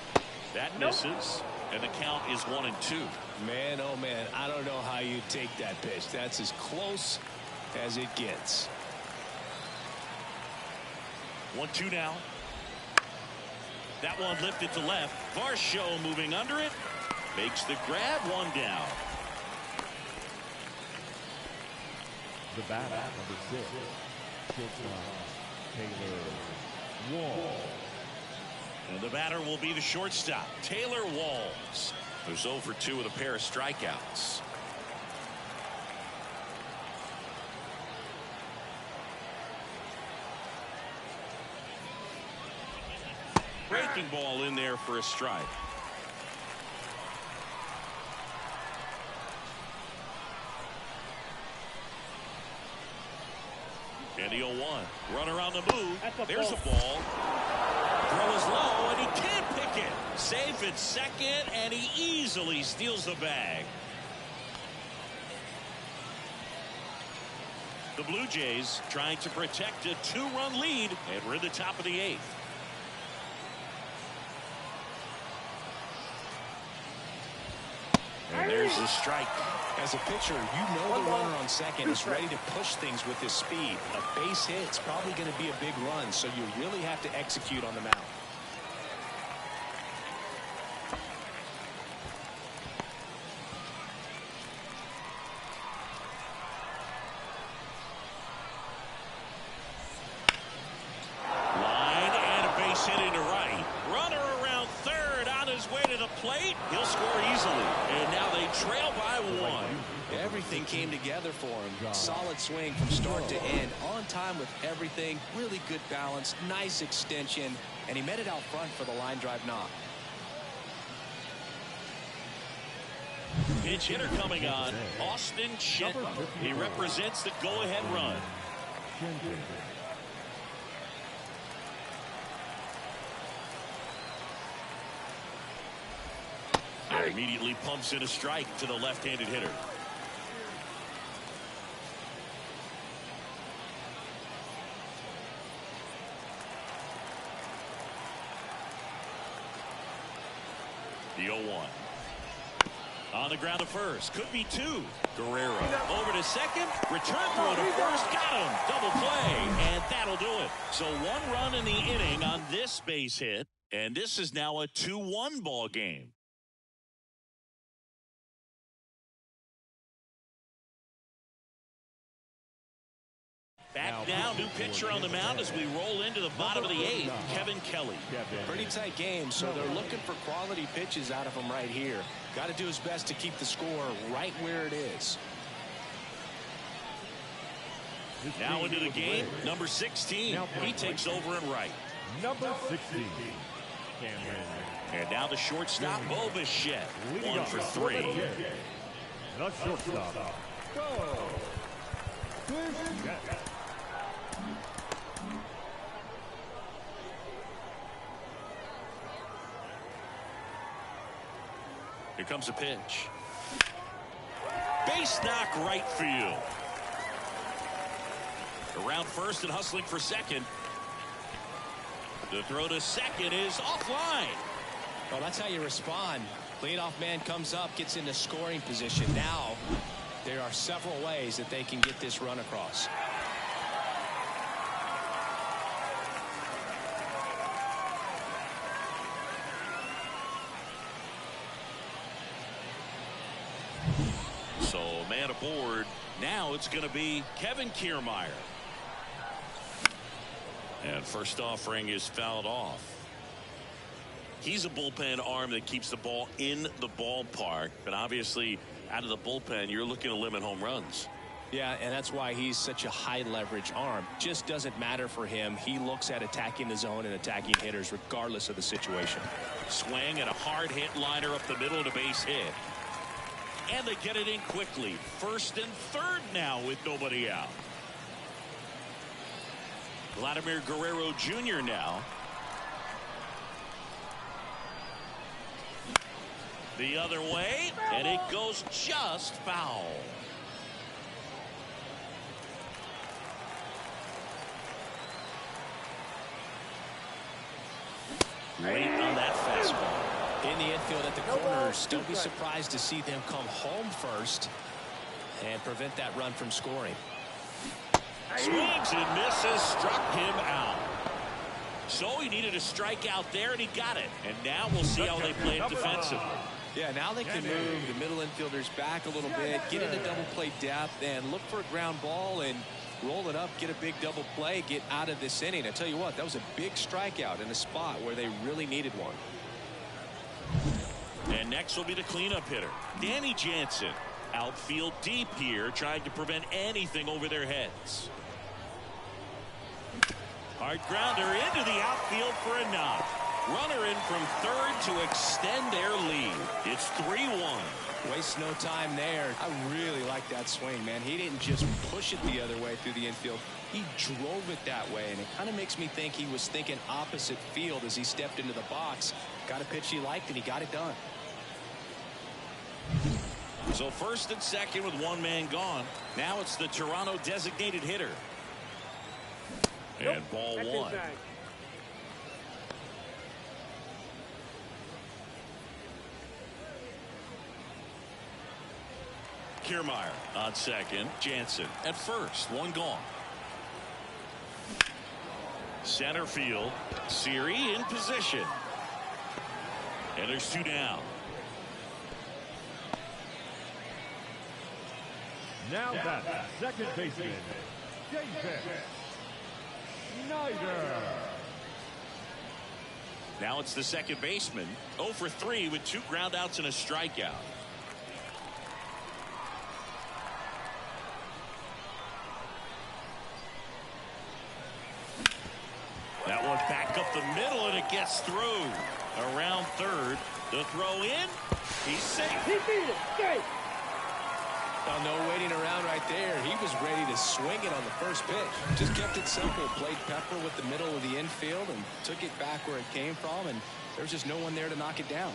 A: That misses, and the count is 1-2.
B: Man, oh man, I don't know how you take that pitch. That's as close as it gets.
A: 1-2 now. That one lifted to left. Varsho moving under it. Makes the grab, one down.
C: The batter, number 6, shortstop, Taylor Wall.
A: And the batter will be the shortstop, Taylor Walls, who's 0 for 2 with a pair of strikeouts. Breaking ball in there for a strike. And the 0-1. Runner on the move. There's a ball. Throw is low, and he can't pick it. Safe at second, and he easily steals the bag. The Blue Jays trying to protect a 2-run lead, and we're in the top of the 8th. And there's the strike.
B: As a pitcher, you know the runner on second is ready to push things with his speed. A base hit's probably going to be a big run, so you really have to execute on the mound.
A: Line and a base hit into right. Runner around third on his way to the plate. He'll score easily. And now they trail by 1.
B: Everything came together for him. Solid swing from start to end. On time with everything. Really good balance. Nice extension. And he met it out front for the line drive knock.
A: Pitch hitter coming on, Austin Shenton. He represents the go-ahead run. And immediately pumps in a strike to the left-handed hitter. The 0-1. On the ground to first. Could be 2. Guerrero over to second. Return throw to first. Got him. Double play. And that'll do it. So 1 run in the inning on this base hit. And this is now a 2-1 ball game. Back now, new pitcher on the mound as we roll into the bottom of the 8th, Kevin Kelly.
B: Pretty tight game, so they're looking for quality pitches out of him right here. Got to do his best to keep the score right where it is.
A: Now into the game, number 16. He takes over in right.
C: Number 16.
A: And now the shortstop, Bo Bichette. 1 for 3.
C: The shortstop.
A: Here comes a pitch. Base knock right field. Around first and hustling for second. The throw to second is offline.
B: Well, that's how you respond. Leadoff man comes up, gets into scoring position. Now, there are several ways that they can get this run across.
A: man aboard. Now it's going to be Kevin Kiermaier. And first offering is fouled off. He's a bullpen arm that keeps the ball in the ballpark. But obviously, out of the bullpen, you're looking to limit home runs.
B: Yeah, and that's why he's such a high leverage arm. Just doesn't matter for him. He looks at attacking the zone and attacking hitters regardless of the situation.
A: Swing and a hard hit liner up the middle of the base hit. And they get it in quickly. First and third now with nobody out. Vladimir Guerrero Jr. now. The other way, and it goes just foul. Late on that fastball.
B: In the infield at the corners, don't be surprised to see them come home first and prevent that run from scoring.
A: Swings and misses, struck him out. So he needed a strikeout there, and he got it. And now we'll see how they play it defensively.
B: Yeah, now they can move the middle infielders back a little bit, get into double play depth, and look for a ground ball and roll it up, get a big double play, get out of this inning. I tell you what, that was a big strikeout in a spot where they really needed one.
A: And next will be the cleanup hitter, Danny Jansen. Outfield deep here, trying to prevent anything over their heads. Hard grounder into the outfield for a knock. Runner in from third to extend their lead. It's 3-1.
B: Waste no time there. I really like that swing, man. He didn't just push it the other way through the infield. He drove it that way, and it kind of makes me think he was thinking opposite field as he stepped into the box. Got a pitch he liked, and he got it done.
A: So first and second with one man gone. Now it's the Toronto designated hitter. And ball one. Kiermaier on second. Jansen at first. One gone. Center field. Siri in position. And there's two down.
C: Now that's second baseman, David Schneider.
A: Now it's the second baseman. 0 for 3 with 2 groundouts and a strikeout. That one back up the middle, and it gets through. Around third. The throw in. He's safe.
D: He beat it. Safe.
B: Well, no waiting around right there. He was ready to swing it on the first pitch. Just kept it simple. Played pepper with the middle of the infield and took it back where it came from, and there's just no one there to knock it down.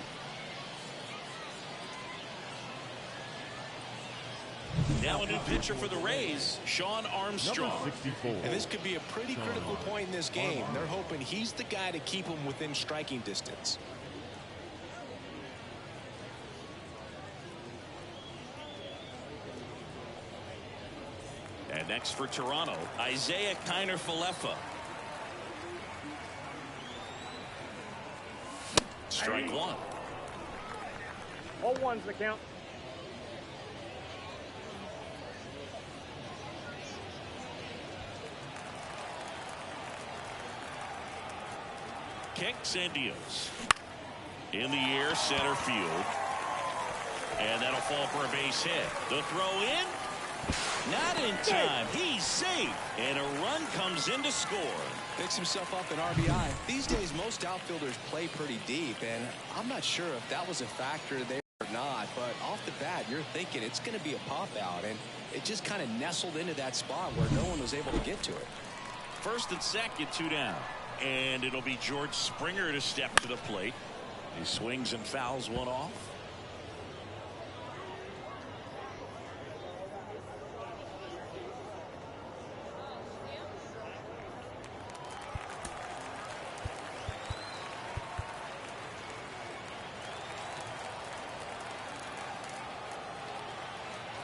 A: Now a new pitcher for the Rays, Sean Armstrong.
C: Number 64.
B: And this could be a pretty critical point in this game. They're hoping he's the guy to keep them within striking distance.
A: And next for Toronto, Isaiah Kiner-Falefa. Strike one.
D: 0-1's the count.
A: Kicks and deals. In the air, center field. And that'll fall for a base hit. The throw in. Not in time. He's safe. And a run comes in to score.
B: Picks himself up an RBI. These days, most outfielders play pretty deep, and I'm not sure if that was a factor there or not, but off the bat, you're thinking it's going to be a pop-out, and it just kind of nestled into that spot where no one was able to get to it.
A: First and second, 2 down. And it'll be George Springer to step to the plate. He swings and fouls one off.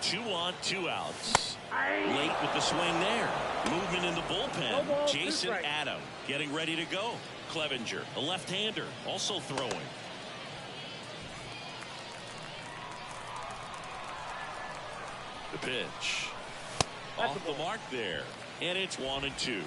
A: Two on, 2 outs. Late with the swing there. Movement in the bullpen.
D: ball,
A: Jason
D: strike.
A: Adam getting ready to go. Clevenger, a left-hander, also throwing. The pitch. Off the mark there. And it's 1-2.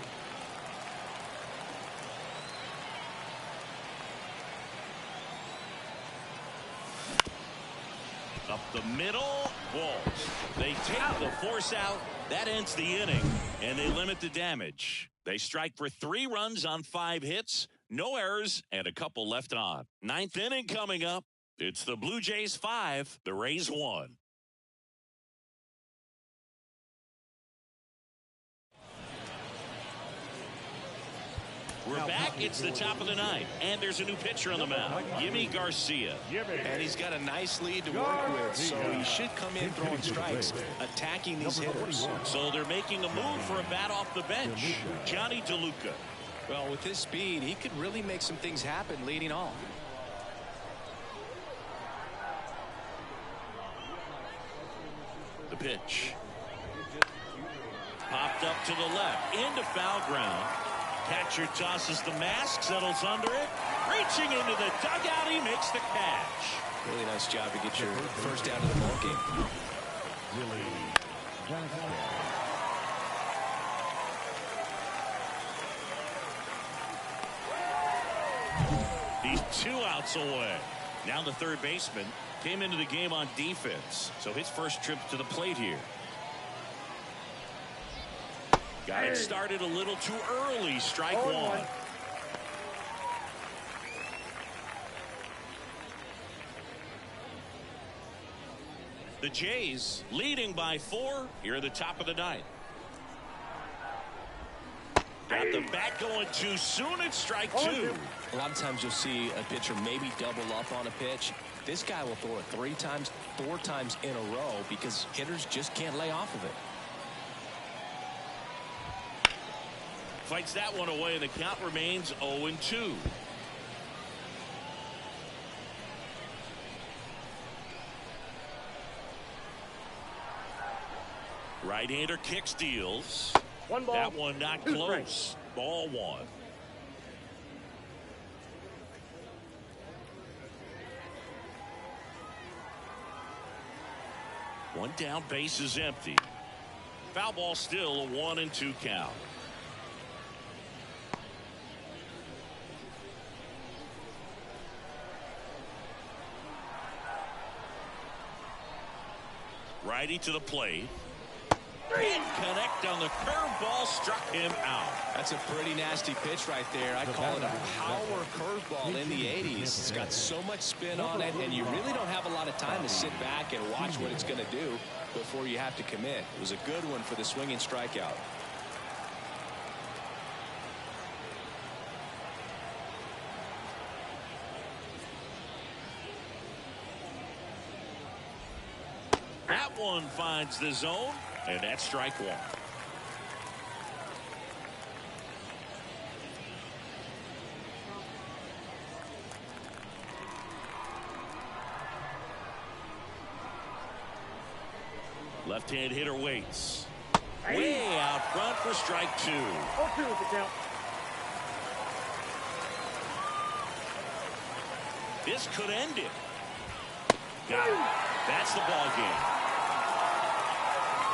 A: Up the middle. Balls. They take the force out. That ends the inning. And they limit the damage. They strike for 3 runs on 5 hits. No errors and a couple left on. 9th inning coming up. It's the Blue Jays 5. The Rays 1. We're back. It's the top of the 9th. And there's a new pitcher on the mound. Yimi Garcia.
B: And he's got a nice lead to work with, so he should come in throwing strikes, attacking these hitters.
A: So they're making a move for a bat off the bench. Johnny DeLuca.
B: Well, with his speed, he could really make some things happen leading off.
A: The pitch. Popped up to the left. Into foul ground. Catcher tosses the mask, settles under it. Reaching into the dugout, he makes the catch.
B: Really nice job to get your first out of the ball game.
A: He's 2 outs away. Now the third baseman came into the game on defense. So his first trip to the plate here. Got it started a little too early. Strike 1. The Jays leading by 4 here at the top of the 9th. Got the bat going too soon. It's strike 2.
B: A lot of times you'll see a pitcher maybe double up on a pitch. This guy will throw it 3 times, 4 times in a row because hitters just can't lay off of it.
A: Fights that one away, and the count remains 0-2. Right-hander kick steals.
D: 1 ball.
A: That one not
D: 2
A: close.
D: strikes.
A: Ball 1. One down, base is empty. Foul ball still, a 1-2 count. Righty to the plate. Didn't connect on the curveball, struck him out.
B: That's a pretty nasty pitch right there. I call it a power curveball in the 80s. It's got so much spin on it, and you really don't have a lot of time to sit back and watch what it's going to do before you have to commit. It was a good one for the swinging strikeout.
A: That one finds the zone, and that's strike 1. Left-hand hitter waits. Way out front for strike 2.
D: 0-2 with the count.
A: This could end it. Got it. That's the ball game.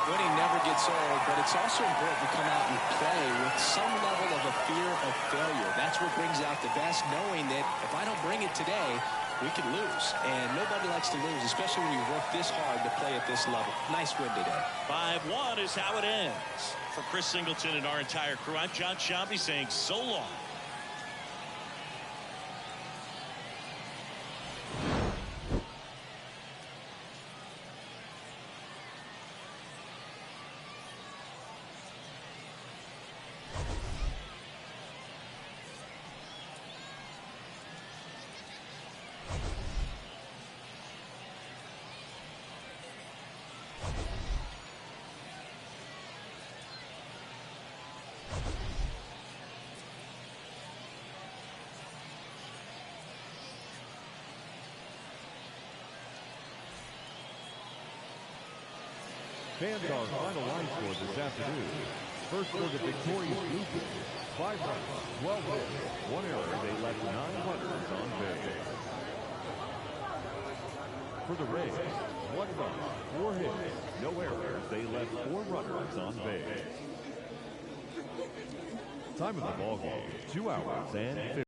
B: Winning never gets old, but it's also important to come out and play with some level of a fear of failure. That's what brings out the best, knowing that if I don't bring it today, we could lose. And nobody likes to lose, especially when you work this hard to play at this level. Nice win today.
A: 5-1 is how it ends. For Chris Singleton and our entire crew, I'm John Shambi saying so long.
C: Fans our final line score this afternoon. First for the victorious Blue Jays, 5 runs, 12 hits, 1 error. They left 9 runners on base. For the Rays, 1 run, 4 hits, No errors. They left 4 runners on base. Time of the ball game, 2 hours and 50.